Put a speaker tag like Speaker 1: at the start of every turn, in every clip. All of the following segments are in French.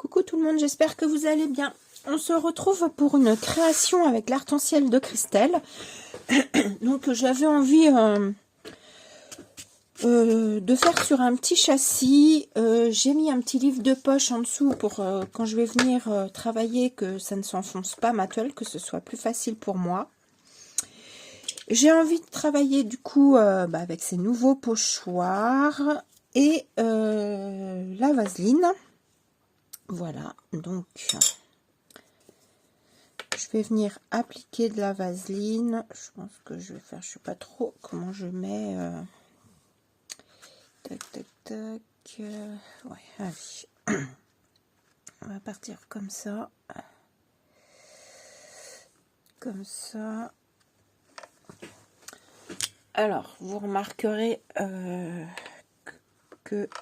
Speaker 1: Coucou tout le monde, j'espère que vous allez bien. On se retrouve pour une création avec l'Arc-en-Ciel de Christelle. Donc j'avais envie de faire sur un petit châssis. J'ai mis un petit livre de poche en dessous pour quand je vais venir travailler que ça ne s'enfonce pas ma toile, que ce soit plus facile pour moi. J'ai envie de travailler du coup avec ces nouveaux pochoirs et la vaseline. Voilà, donc je vais venir appliquer de la vaseline. Je pense que je vais faire, je sais pas trop comment je mets. Tac, tac, tac. Ouais, allez. On va partir comme ça. Comme ça. Alors, vous remarquerez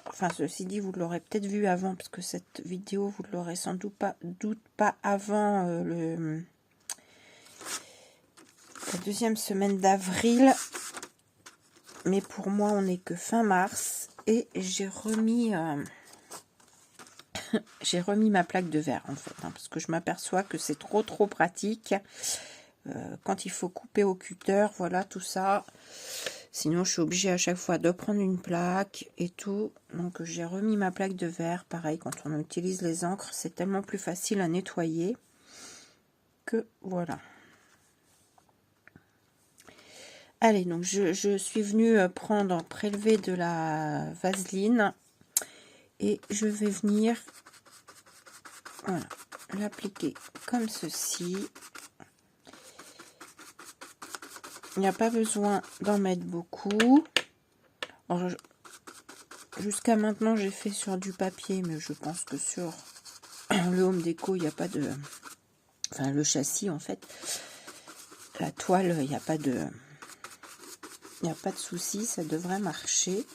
Speaker 1: enfin, ceci dit, vous l'aurez peut-être vu avant, parce que cette vidéo, vous ne l'aurez sans doute pas avant la deuxième semaine d'avril. Mais pour moi, on n'est que fin mars. Et j'ai remis, ma plaque de verre, en fait. Parce que je m'aperçois que c'est trop pratique. Quand il faut couper au cutter, voilà, tout ça. Sinon, je suis obligée à chaque fois de prendre une plaque et tout. Donc, j'ai remis ma plaque de verre. Pareil, quand on utilise les encres, c'est tellement plus facile à nettoyer que voilà. Allez, donc je suis venue prélever de la vaseline. Et je vais venir voilà, l'appliquer comme ceci. Il n'y a pas besoin d'en mettre beaucoup. Jusqu'à maintenant, j'ai fait sur du papier, mais je pense que sur le Home Déco, il n'y a pas de... Enfin, le châssis, en fait. La toile, il n'y a pas de... Il n'y a pas de souci, ça devrait marcher.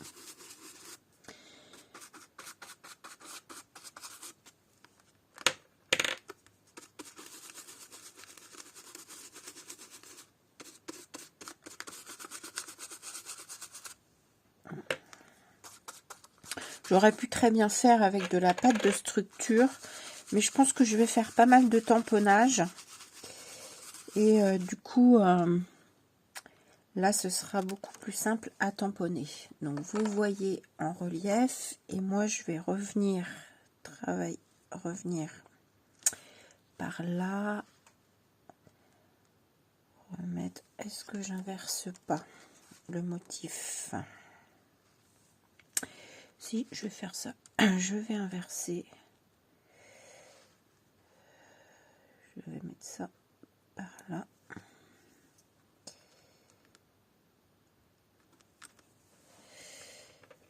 Speaker 1: J'aurais pu très bien faire avec de la pâte de structure, mais je pense que je vais faire pas mal de tamponnage. Et du coup, là, ce sera beaucoup plus simple à tamponner. Donc, vous voyez en relief, et moi, je vais revenir par là. Remettre. Est-ce que j'inverse pas le motif? Si, je vais faire ça. Je vais inverser. Je vais mettre ça par là.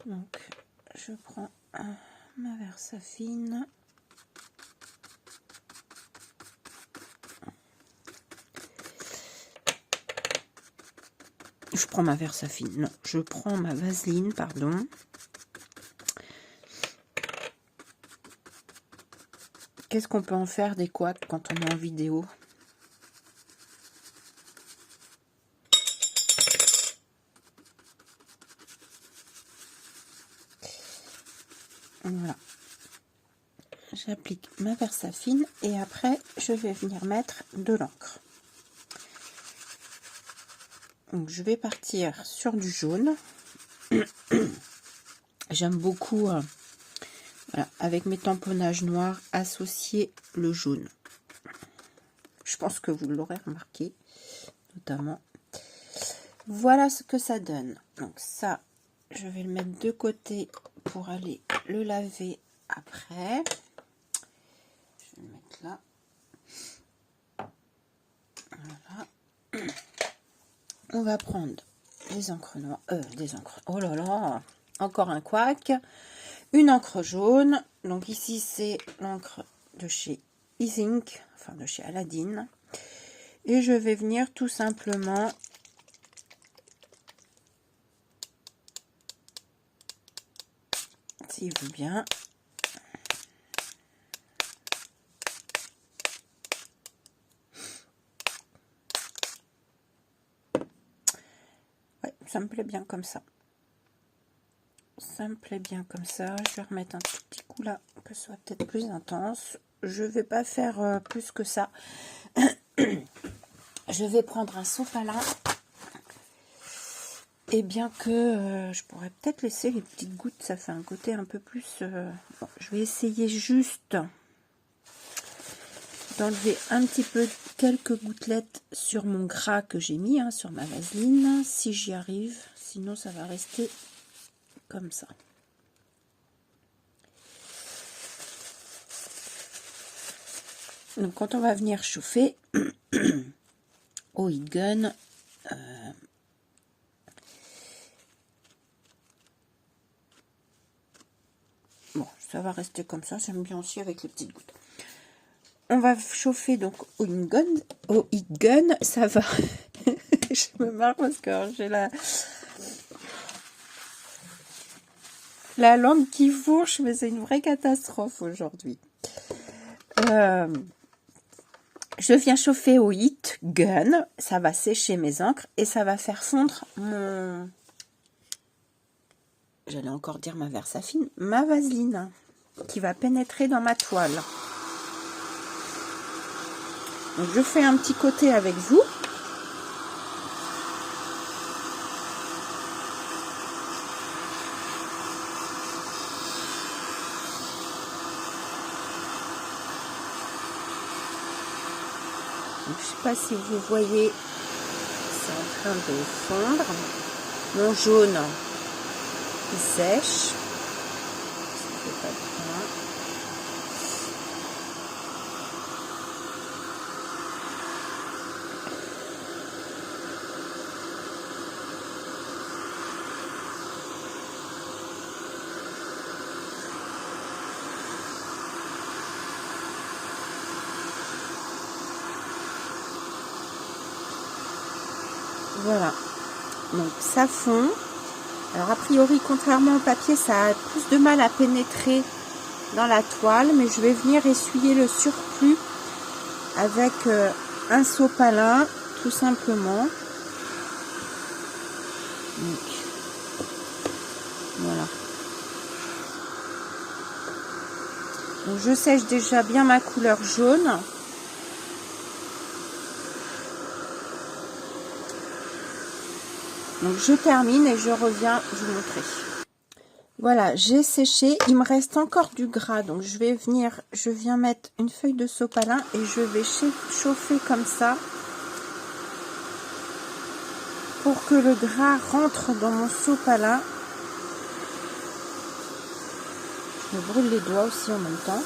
Speaker 1: Donc, je prends ma Versafine. Je prends ma Versafine. Non, je prends ma vaseline, pardon. Qu'est-ce qu'on peut en faire des couacs quand on est en vidéo? Voilà. J'applique ma Versafine et après, je vais venir mettre de l'encre. Donc, je vais partir sur du jaune. J'aime beaucoup, voilà, avec mes tamponnages noirs, associer le jaune. Je pense que vous l'aurez remarqué, notamment. Voilà ce que ça donne. Donc ça, je vais le mettre de côté pour aller le laver après. Je vais le mettre là. Voilà. On va prendre des encres noires. Des encres. Oh là là, encore un couac. Une encre jaune. Donc ici, c'est l'encre de chez Isink, enfin de chez Aladdin. Et je vais venir tout simplement s'il veut bien. Ouais, ça me plaît bien comme ça. Ça me plaît bien comme ça. Je vais remettre un tout petit coup là, que ce soit peut-être plus intense. Je vais pas faire plus que ça. Je vais prendre un sopalin. Et bien que je pourrais peut-être laisser les petites gouttes, ça fait un côté un peu plus... bon, je vais essayer juste d'enlever un petit peu quelques gouttelettes sur mon gras que j'ai mis, hein, sur ma vaseline, si j'y arrive. Sinon, ça va rester comme ça. Donc, quand on va venir chauffer au heat gun, bon, ça va rester comme ça. J'aime bien aussi avec les petites gouttes. On va chauffer donc au heat gun, ça va. Je me marre parce que j'ai la langue qui fourche, mais c'est une vraie catastrophe aujourd'hui. Je viens chauffer au heat gun, ça va sécher mes encres et ça va faire fondre mon... J'allais encore dire ma Versafine, ma vaseline qui va pénétrer dans ma toile. Donc je fais un petit côté avec vous. Donc, je ne sais pas si vous voyez, c'est en train de fondre. Mon jaune, il sèche. Ça fait pas bien. Voilà, donc ça fond. Alors a priori, contrairement au papier, ça a plus de mal à pénétrer dans la toile, mais je vais venir essuyer le surplus avec un sopalin, tout simplement. Donc, voilà. Donc je sèche déjà bien ma couleur jaune. Donc je termine et je reviens vous montrer. Voilà, j'ai séché. Il me reste encore du gras. Donc je viens mettre une feuille de sopalin et je vais chauffer comme ça pour que le gras rentre dans mon sopalin. Je me brûle les doigts aussi en même temps.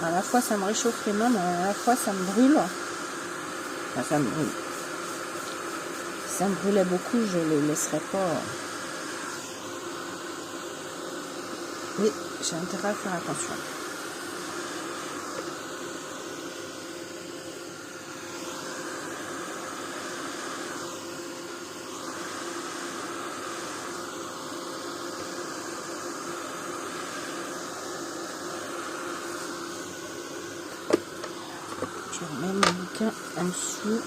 Speaker 1: À la fois ça me réchauffe les mains, mais à la fois ça me brûle. Enfin, ça me brûle. Si ça me brûlait beaucoup, je ne les laisserais pas. Mais j'ai intérêt à faire attention. Je remets mon bouquin en dessous.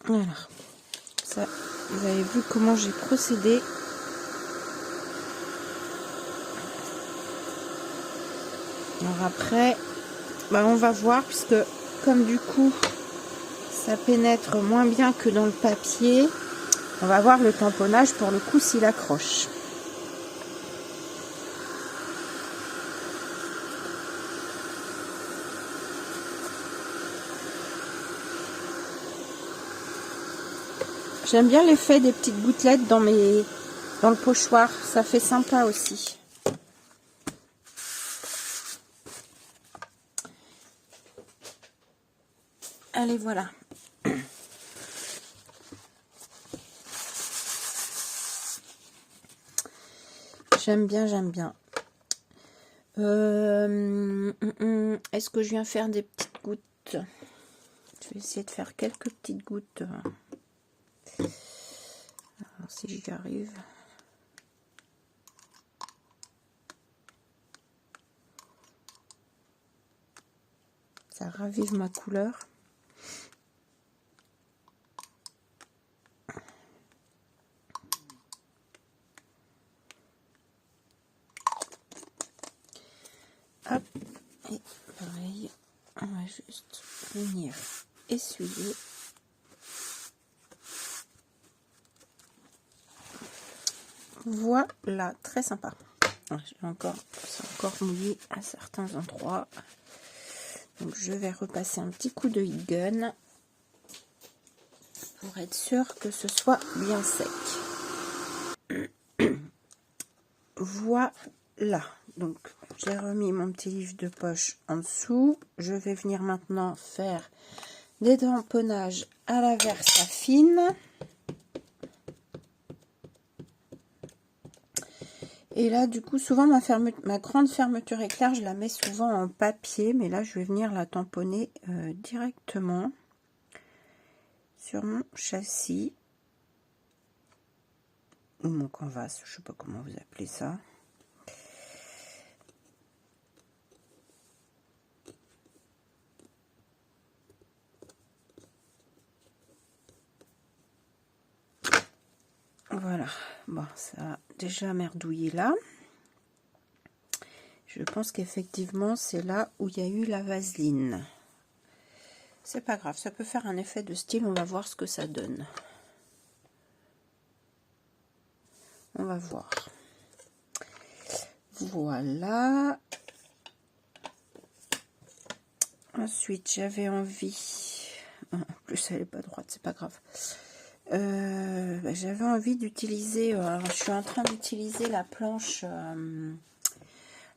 Speaker 1: Voilà. Ça, vous avez vu comment j'ai procédé. Alors après, on va voir, puisque comme du coup ça pénètre moins bien que dans le papier, on va voir le tamponnage pour le coup s'il accroche. J'aime bien l'effet des petites gouttelettes dans le pochoir, ça fait sympa aussi. Allez, voilà. J'aime bien, j'aime bien. Est-ce que je viens faire des petites gouttes? Je vais essayer de faire quelques petites gouttes. Alors, si j'y arrive. Ça ravive ma couleur. Hop, et pareil, on va juste venir essuyer. Voilà, très sympa. C'est encore mouillé à certains endroits. Donc je vais repasser un petit coup de heat gun pour être sûr que ce soit bien sec. Voilà, donc j'ai remis mon petit livre de poche en dessous. Je vais venir maintenant faire des tamponnages à la Versafine. Et là, du coup, souvent ma grande fermeture éclair, je la mets souvent en papier, mais là, je vais venir la tamponner directement sur mon châssis ou mon canvas, je sais pas comment vous appelez ça. Voilà, bon, ça a déjà merdouillé là. Je pense qu'effectivement, c'est là où il y a eu la vaseline. C'est pas grave, ça peut faire un effet de style, on va voir ce que ça donne. On va voir. Voilà. Ensuite, j'avais envie... En plus, elle n'est pas droite, c'est pas grave. J'avais envie d'utiliser... je suis en train d'utiliser la planche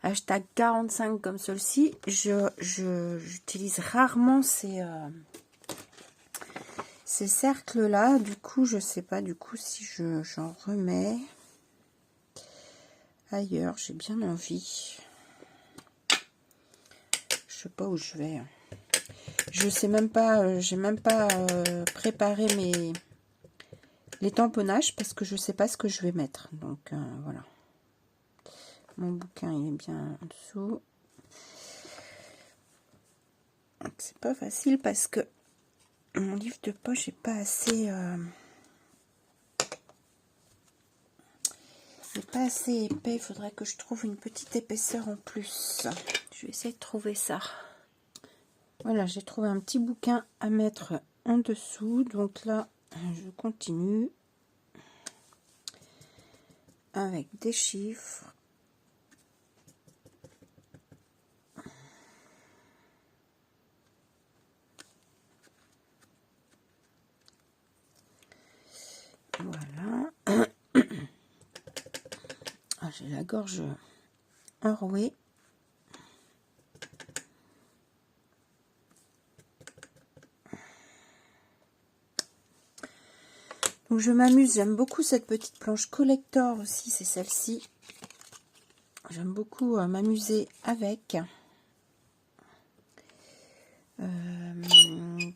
Speaker 1: hashtag 45 comme celle-ci. J'utilise rarement ces cercles-là. Du coup, je sais pas du coup si j'en remets ailleurs. J'ai bien envie. Je sais pas où je vais. Je sais même pas, j'ai même pas préparé les tamponnages parce que je sais pas ce que je vais mettre. Donc voilà. Mon bouquin il est bien en dessous. C'est pas facile parce que mon livre de poche est pas assez épais. Il faudrait que je trouve une petite épaisseur en plus. Je vais essayer de trouver ça. Voilà, j'ai trouvé un petit bouquin à mettre en dessous. Donc là, je continue avec des chiffres. Voilà. Ah, j'ai la gorge enrouée. Donc je m'amuse, j'aime beaucoup cette petite planche collector aussi, c'est celle-ci. J'aime beaucoup m'amuser avec.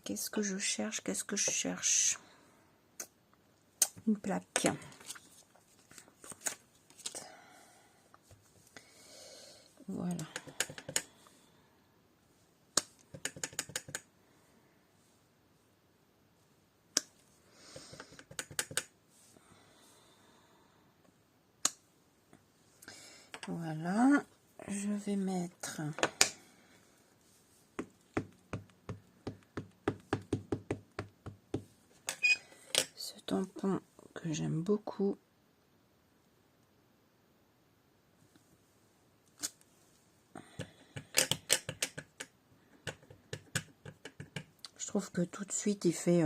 Speaker 1: Qu'est-ce que je cherche? Une plaque. Voilà. Voilà, je vais mettre ce tampon que j'aime beaucoup. Je trouve que tout de suite il fait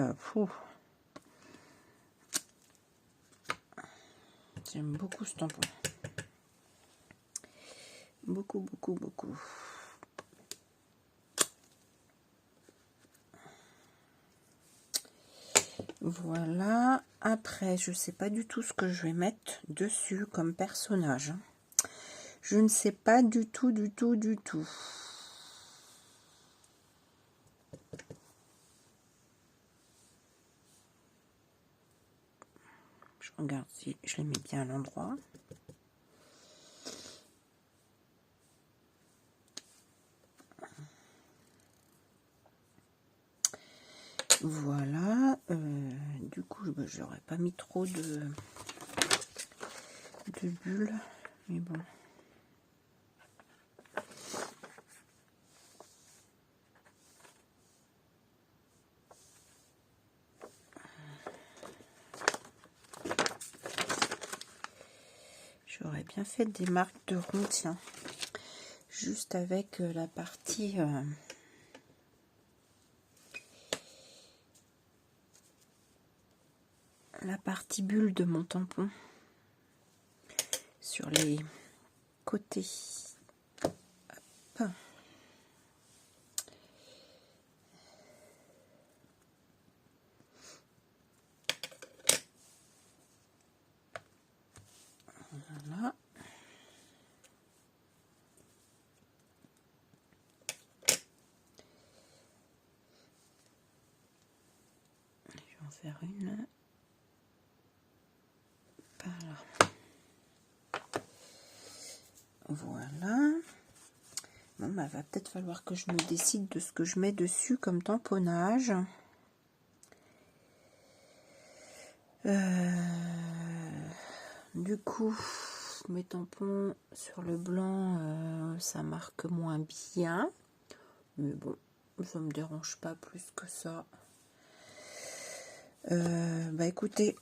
Speaker 1: j'aime beaucoup ce tampon. Beaucoup. Voilà. Après, je sais pas du tout ce que je vais mettre dessus comme personnage. Je ne sais pas du tout, du tout, du tout. Je regarde si je les mets bien à l'endroit. Voilà. Du coup, je n'aurais pas mis trop de bulles. Mais bon. J'aurais bien fait des marques de rond, tiens. Juste avec la partie... la partie bulle de mon tampon. Sur les côtés. Hop. Voilà. Je vais en faire une. Par là. Voilà. Bon, bah, va peut-être falloir que je me décide de ce que je mets dessus comme tamponnage. Du coup, mes tampons sur le blanc, ça marque moins bien. Mais bon, ça me dérange pas plus que ça. Bah écoutez,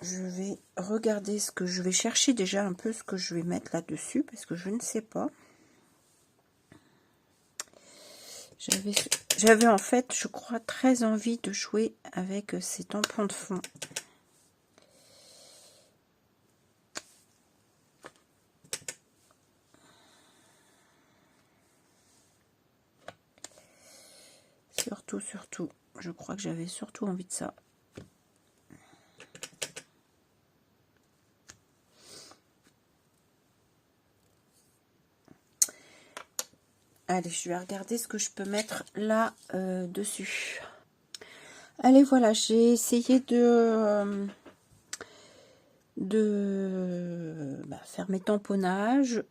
Speaker 1: je vais regarder ce que je vais chercher déjà un peu ce que je vais mettre là-dessus parce que je ne sais pas. J'avais en fait, je crois, très envie de jouer avec ces tampons de fond. Surtout, je crois que j'avais surtout envie de ça. Allez, je vais regarder ce que je peux mettre là dessus. Allez, voilà, j'ai essayé de faire mes tamponnages.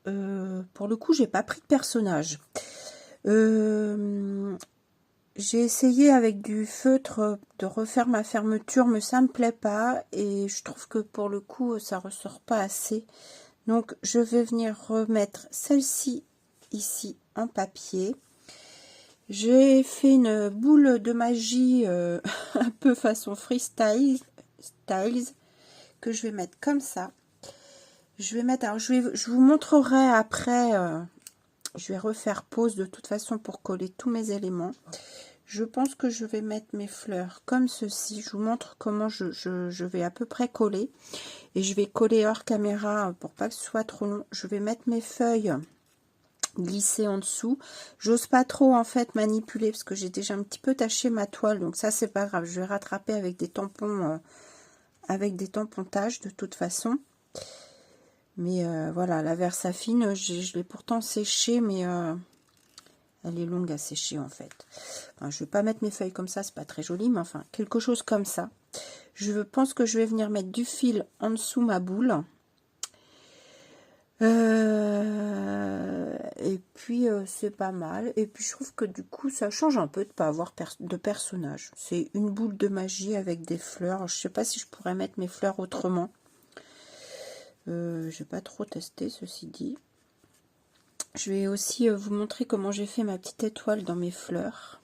Speaker 1: Pour le coup, j'ai pas pris de personnage. J'ai essayé avec du feutre de refaire ma fermeture, mais ça me plaît pas et je trouve que pour le coup, ça ressort pas assez. Donc, je vais venir remettre celle-ci ici en papier. J'ai fait une boule de magie un peu façon freestyle styles que je vais mettre comme ça. Je vais mettre, alors je vous montrerai après. Je vais refaire pause de toute façon pour coller tous mes éléments. Je pense que je vais mettre mes fleurs comme ceci. Je vous montre comment je vais à peu près coller. Et je vais coller hors caméra pour pas que ce soit trop long. Je vais mettre mes feuilles glissées en dessous. J'ose pas trop en fait manipuler parce que j'ai déjà un petit peu taché ma toile. Donc ça c'est pas grave. Je vais rattraper avec des tampons, avec des tampontages de toute façon. Mais voilà, la Versafine, je l'ai pourtant séchée, mais elle est longue à sécher en fait. Enfin, je vais pas mettre mes feuilles comme ça, c'est pas très joli, mais enfin, quelque chose comme ça. Je pense que je vais venir mettre du fil en dessous ma boule. Et puis, c'est pas mal. Et puis, je trouve que du coup, ça change un peu de pas avoir de personnage. C'est une boule de magie avec des fleurs. Je sais pas si je pourrais mettre mes fleurs autrement. J'ai pas trop testé, ceci dit. Je vais aussi vous montrer comment j'ai fait ma petite étoile dans mes fleurs.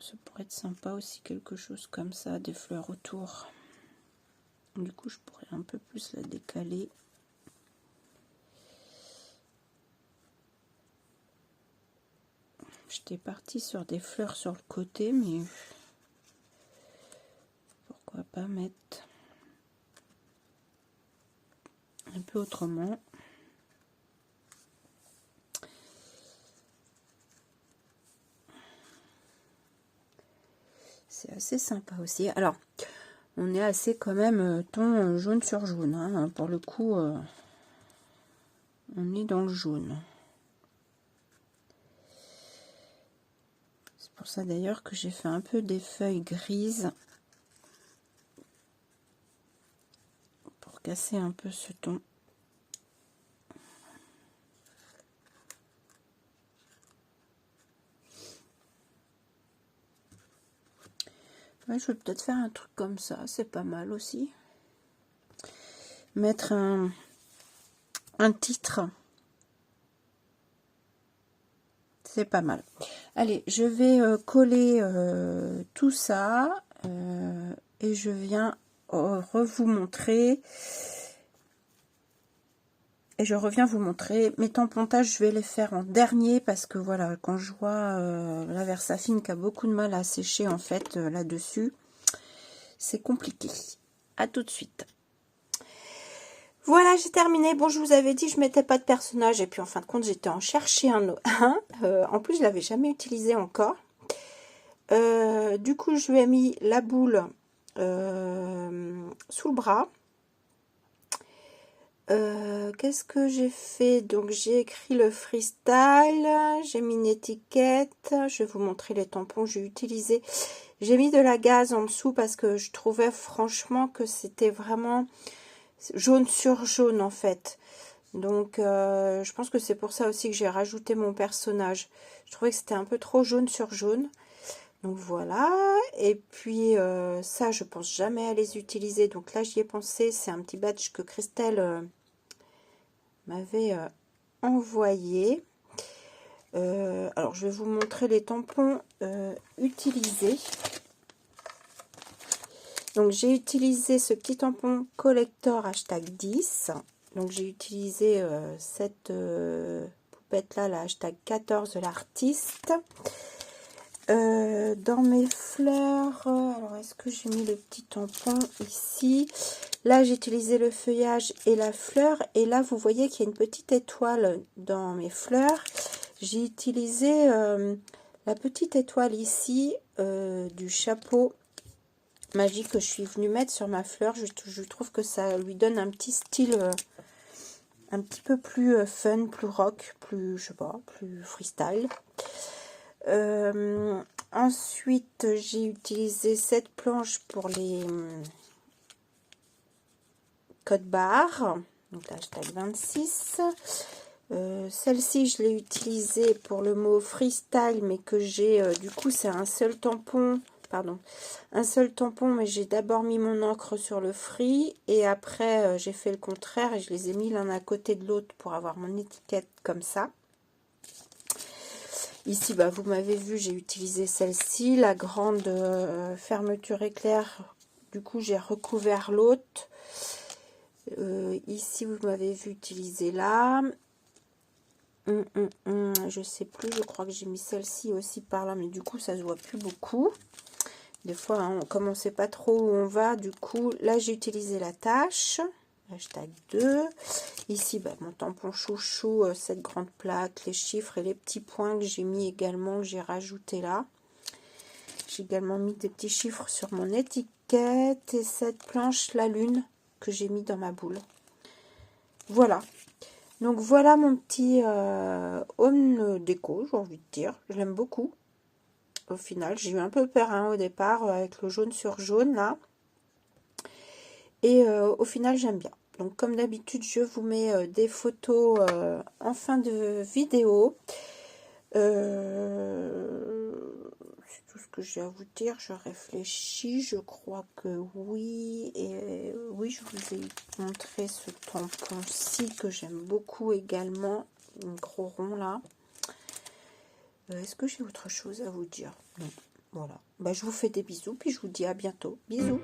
Speaker 1: Ça pourrait être sympa aussi, quelque chose comme ça, des fleurs autour. Du coup, je pourrais un peu plus la décaler. J'étais partie sur des fleurs sur le côté, mais pourquoi pas mettre un peu autrement. C'est assez sympa aussi. Alors, on est assez quand même ton jaune sur jaune. Hein. Pour le coup, on est dans le jaune. C'est pour ça d'ailleurs que j'ai fait un peu des feuilles grises. Pour casser un peu ce ton. Ouais, je vais peut-être faire un truc comme ça, c'est pas mal aussi. Mettre un titre. C'est pas mal. Allez, je vais coller tout ça et je viens vous montrer. Et je reviens vous montrer mes tampontages. Je vais les faire en dernier parce que voilà, quand je vois la Versafine qui a beaucoup de mal à sécher en fait là-dessus, c'est compliqué. À tout de suite. Voilà, j'ai terminé. Bon, je vous avais dit, je mettais pas de personnage et puis en fin de compte, j'étais en chercher un. En plus, je l'avais jamais utilisé encore. Du coup, je lui ai mis la boule sous le bras. Qu'est-ce que j'ai fait? Donc j'ai écrit le freestyle, j'ai mis une étiquette, je vais vous montrer les tampons que j'ai utilisés. J'ai mis de la gaze en dessous parce que je trouvais franchement que c'était vraiment jaune sur jaune en fait. Donc je pense que c'est pour ça aussi que j'ai rajouté mon personnage. Je trouvais que c'était un peu trop jaune sur jaune. Donc voilà, et puis ça je pense jamais à les utiliser, donc là j'y ai pensé, c'est un petit badge que Christelle m'avait envoyé. Alors je vais vous montrer les tampons utilisés. Donc j'ai utilisé ce petit tampon collector hashtag 10, donc j'ai utilisé cette poupette là, la hashtag 14 de l'artiste. Dans mes fleurs, alors est-ce que j'ai mis le petit tampon ici? Là j'ai utilisé le feuillage et la fleur, et là vous voyez qu'il y a une petite étoile dans mes fleurs. J'ai utilisé la petite étoile ici du chapeau magique que je suis venue mettre sur ma fleur. Je trouve que ça lui donne un petit style un petit peu plus fun, plus rock, plus, je sais pas, plus freestyle. Ensuite, j'ai utilisé cette planche pour les codes barres, donc hashtag 26. Celle-ci, je l'ai utilisée pour le mot freestyle, mais que j'ai, du coup, c'est un seul tampon, pardon, un seul tampon, mais j'ai d'abord mis mon encre sur le free, et après, j'ai fait le contraire, et je les ai mis l'un à côté de l'autre pour avoir mon étiquette comme ça. Ici, bah, vous m'avez vu, j'ai utilisé celle-ci, la grande fermeture éclair. Du coup, j'ai recouvert l'autre. Ici, vous m'avez vu utiliser là. Je sais plus, je crois que j'ai mis celle-ci aussi par là, mais du coup, ça se voit plus beaucoup. Des fois, hein, comme on ne sait pas trop où on va, du coup, là, j'ai utilisé la tâche. Hashtag 2. Ici, bah, mon tampon chouchou, cette grande plaque, les chiffres et les petits points que j'ai mis également, que j'ai rajouté là. J'ai également mis des petits chiffres sur mon étiquette et cette planche, la lune, que j'ai mis dans ma boule. Voilà. Donc voilà mon petit home déco, j'ai envie de dire. Je l'aime beaucoup. Au final, j'ai eu un peu peur hein, au départ avec le jaune sur jaune là. Et au final, j'aime bien. Donc, comme d'habitude, je vous mets des photos en fin de vidéo. C'est tout ce que j'ai à vous dire. Je réfléchis. Je crois que oui. Et oui, je vous ai montré ce tampon-ci que j'aime beaucoup également. Un gros rond là. Est-ce que j'ai autre chose à vous dire? Non. Voilà. Bah, je vous fais des bisous. Puis je vous dis à bientôt. Bisous.